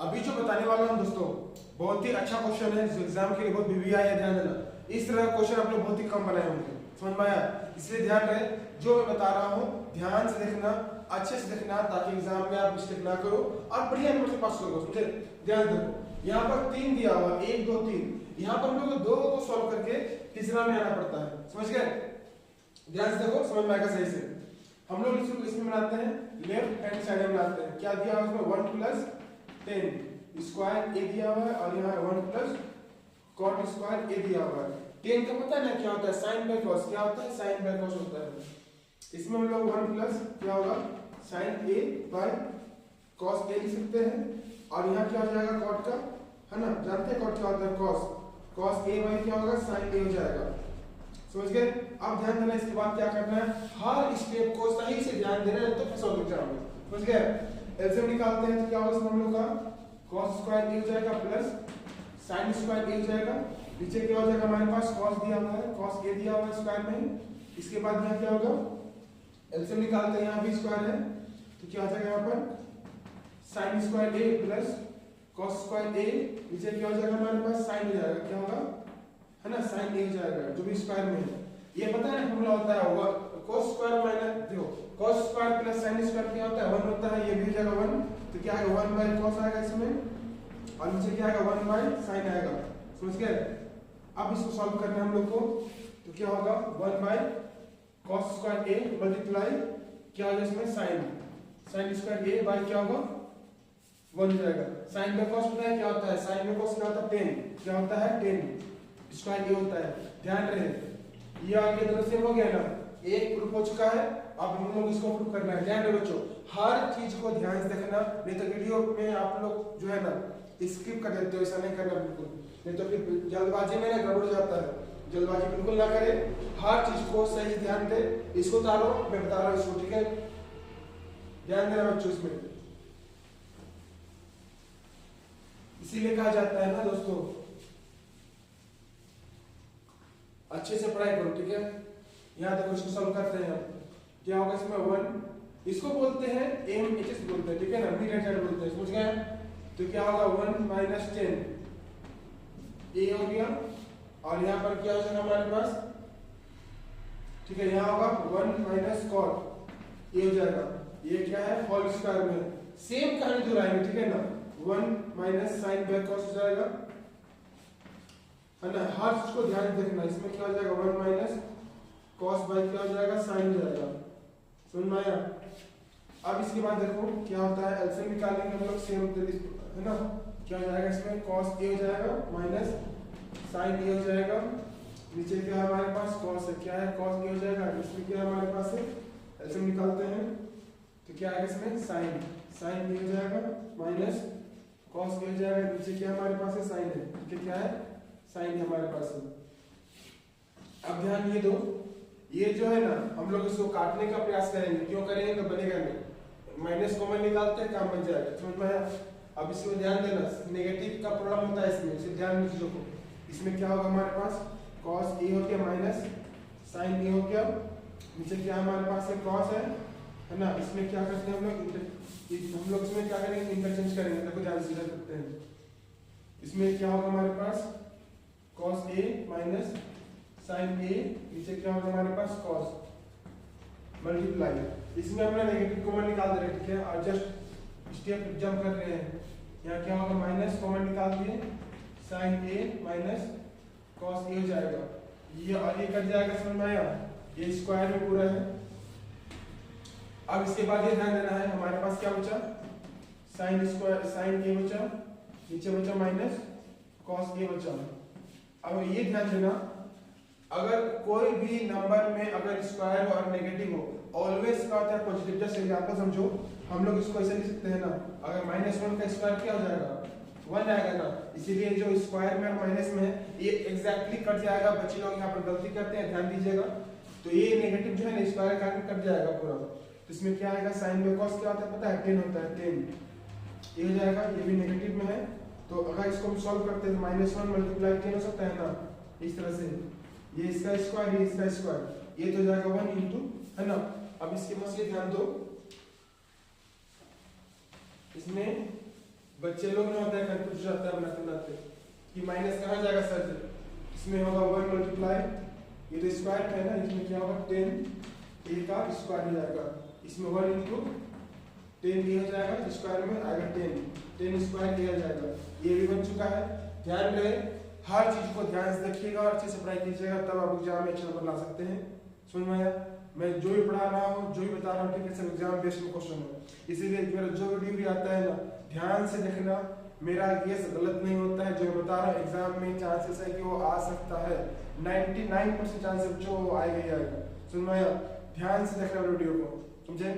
अभी जो बताने वाला हूँ दोस्तों बहुत ही अच्छा क्वेश्चन है, जो एग्जाम के लिए बहुत वीवीआई है, ध्यान देना। इस तरह का क्वेश्चन आप लोग बहुत ही कम बनाए होंगे, समझ में आया? इसलिए ध्यान रहे, जो मैं बता रहा हूँ ध्यान से देखना, अच्छे से देखना, ताकि एग्जाम में आप मिस्टेक ना करो और बढ़िया नंबर से पास करो। समझे? ध्यान देखो, यहाँ पर 3 दिया हुआ, 1 2 3। यहाँ पर हम लोग को 2 को सॉल्व करके तीसरा में आना पड़ता है, समझ गए? ध्यान से देखो, समझ में आएगा सही से। हम लोग इसमें बनाते हैं, लेफ्ट हैंड साइड में बनाते हैं। क्या दिया हुआ है इसमें? 1 प्लस 10 स्क्वायर ए दिया हुआ है, और यहाँ 1 प्लस कॉट स्क्वायर ए दिया हुआ है। 10 का पता है ना क्या होता है? Sine by cos. क्या होता है? साइन बाय कॉस होता है। इसमें हम लोग 1 प्लस क्या होगा? Sign A by cos A लिख सकते हैं। और यहाँ क्या हो जाएगा? कॉट का, है ना? जानते हैं कॉट क्या होता है? कॉस। कॉस ए बाय क्या होगा? साइन ए हो जाएगा। समझ गए? अब ध्यान देना, इसके बाद क्या करना है, हर स्टेप को सही से ध्यान देना है, तो फिर सॉल्व करेंगे। समझ गए? एलसीएम निकालते हैं तो क्या होगा इसमें हम लोग का? cos स्क्वायर ए हो जाएगा प्लस sin स्क्वायर ए हो जाएगा। नीचे क्या हो जाएगा हमारे पास? cos दिया हुआ है, cos ए दिया हुआ है स्क्वायर में। इसके बाद यहाँ क्या होगा? एलसीएम निकालते हैं, यहाँ भी स्क्वायर है तो क्या हो जाएगा यहाँ पर? sin स्क्वायर ए प्लस cos स्क्वायर ए। नीचे क्या हो जाएगा हमारे पास? sin हो जाएगा। क्या होगा? है ना? sin ए हो जाएगा, जो भी स्क्वायर में है। ये पता है फॉर्मूला होता है cos स्क्वायर माइनस, देखो cos square plus sin square क्या होता है? 1 होता है। ये भी हो जाएगा 1, तो क्या आएगा? 1 बाय cos आएगा इसमें, और नीचे क्या आएगा? 1 बाय sin आएगा। समझ गए? अब इसको सॉल्व करना है हम लोग को, तो क्या होगा? 1 by cos square a multiply क्या होगा इसमें? sin स्क्वायर a बाय क्या होगा? 1 हो जाएगा। sin बाय cos पता है क्या होता है? sin बाय cos क्या होता है? 10। क्या होता है? 10 स्क्वायर a होता है। ध्यान रहे, ये आगे दोनों सेम हो गया ना, एक प्रूफ हो चुका है। अब हम लोग इसको प्रूफ करना है। ध्यान रहे बच्चों, हर चीज को ध्यान से देखना, नहीं तो वीडियो में आप लोग जो है ना स्किप कर देते हो। ऐसा नहीं करना बिल्कुल, नहीं तो फिर जल्दबाजी में ना गड़बड़ हो जाता है। जल्दबाजी बिल्कुल ना करें, हर चीज को सही ध्यान दे। इसको उतारो, मैं बता रहा हूँ इसको, ठीक है? ध्यान देना बच्चों इसमें, इसीलिए कहा जाता है ना दोस्तों, अच्छे से पढ़ाई करो, ठीक है? यहाँ देखो, इसको सॉल्व करते हैं। क्या होगा इसमें? 1, इसको बोलते हैं एम एच एस बोलते हैं, ठीक है ना? मीड हेड बोलते हैं, समझ गए? तो क्या होगा? 1 माइनस 10 ए हो गया, और यहाँ पर क्या हो जाएगा हमारे पास? ठीक है, यहाँ होगा 1 माइनस कॉट ए हो जाएगा। ये क्या है? होल स्क्वायर में सेम कहानी दोहराएंगे, ठीक है ना? 1 माइनस साइन बाय कॉस हो जाएगा, है ना? हर चीज को ध्यान देखना। इसमें क्या हो जाएगा? 1 माइनस कॉस बाय क्या हो जाएगा? साइन हो जाएगा। समझ में आया? अब इसके बाद देखो क्या होता है, एलसीएम निकालेंगे हम लोग, सेम है ना? क्या हो जाएगा इसमें? कॉस ए हो जाएगा माइनस साइन ए हो जाएगा। नीचे क्या है हमारे पास? कॉस है। क्या है? कॉस ए हो जाएगा। इसमें क्या हमारे पास है? एलसीएम निकालते हैं तो क्या आएगा इसमें? साइन ए हो जाएगा माइनस कॉस ए हो जाएगा। नीचे क्या हमारे पास है? साइन है। ठीक है, क्या है? साइन हमारे पास है। अब ध्यान ये दो, ये जो है ना हम लोग इसको काटने का प्रयास करेंगे। क्यों करेंगे? तो बनेगा नहीं, माइनस कॉमन निकालते हैं, काम बन जाएगा। समझ में आया? अब इसमें ध्यान देना, नेगेटिव का प्रॉब्लम होता है इसमें, इसे ध्यान दीजिए को। इसमें क्या होगा हमारे पास? कॉस ए हो गया माइनस साइन ए हो गया। नीचे क्या हमारे पास है? कॉस है ना? इसमें क्या करते हैं हम लोग इसमें क्या करेंगे? इंटरचेंज करेंगे। देखो ध्यान से करते हैं। इसमें क्या होगा हमारे पास? cos a minus sin a। नीचे क्या होगा हमारे पास? cos मल्टीप्लाई, इसमें हमने नेगेटिव कॉमन निकाल दे रहे हैं, ठीक है? और जस्ट स्टेप जंप कर रहे हैं। यहाँ क्या होगा? माइनस कॉमन निकाल दिए, sin a minus cos a हो जाएगा। ये और ये कट जाएगा, समझ में आया? ये स्क्वायर में पूरा है। अब इसके बाद ये ध्यान देना है, हमारे पास क्या बचा? sin स्क्वायर sin a बचा, नीचे बचा माइनस cos a बचा। अब ये ध्यान देना, अगर कोई भी नंबर में अगर स्क्वायर और नेगेटिव हो, ऑलवेज का होता है पॉजिटिव। जैसे एग्जांपल समझो, हम लोग इसको ऐसे लिख सकते हैं ना, अगर -1 का स्क्वायर क्या हो जाएगा? 1 आएगा ना। इसीलिए जो स्क्वायर में और माइनस में ये एग्जैक्टली कट जाएगा। बच्चे लोग यहाँ पर गलती करते हैं, ध्यान दीजिएगा। तो ये नेगेटिव जो है ना, स्क्वायर का कट जाएगा पूरा। तो इसमें क्या आएगा? साइन बाय कॉस क्या होता है पता है? 10 होता है, 10 ये हो जाएगा। ये भी नेगेटिव में है, तो अगर इसको हम सॉल्व करते हैं तो -1 मल्टीप्लाई 10 हो सकता है ना, इस तरह से। ये इसका स्क्वायर, ये इसका स्क्वायर, ये तो जाएगा 1 इंटू, है ना? अब इसके बस ये ध्यान दो, इसमें बच्चे लोग ना होता है कंफ्यूज जाता है बनाते बनाते कि माइनस कहाँ जाएगा सर से, इसमें होगा 1 मल्टीप्लाई ये तो स्क्वायर है ना, इसमें क्या होगा 10 a का स्क्वायर हो जाएगा, इसमें 1 इंटू 10 ये हो जाएगा, स्क्वायर में आएगा 10 स्क्वायर ये हो जाएगा। ये भी बन चुका है। ध्यान रहे हर चीज को ध्यान से देखिएगा और अच्छे से पढ़ाई कीजिएगा, तब आप एग्जाम में अच्छा नंबर ला सकते हैं। समझ में आया? मैं जो भी पढ़ा रहा हूँ, जो भी बता रहा हूँ, ठीक है, सब एग्जाम बेस्ड में क्वेश्चन है, इसीलिए मेरा जो वीडियो भी आता है ना ध्यान से देखना, मेरा गेस गलत नहीं होता है। जो मैं बता रहा हूँ एग्जाम में चांसेस है कि वो आ सकता है, 99% चांस है जो आएगा ही आएगा। समझ में आया? ध्यान से देखना वीडियो को, समझे?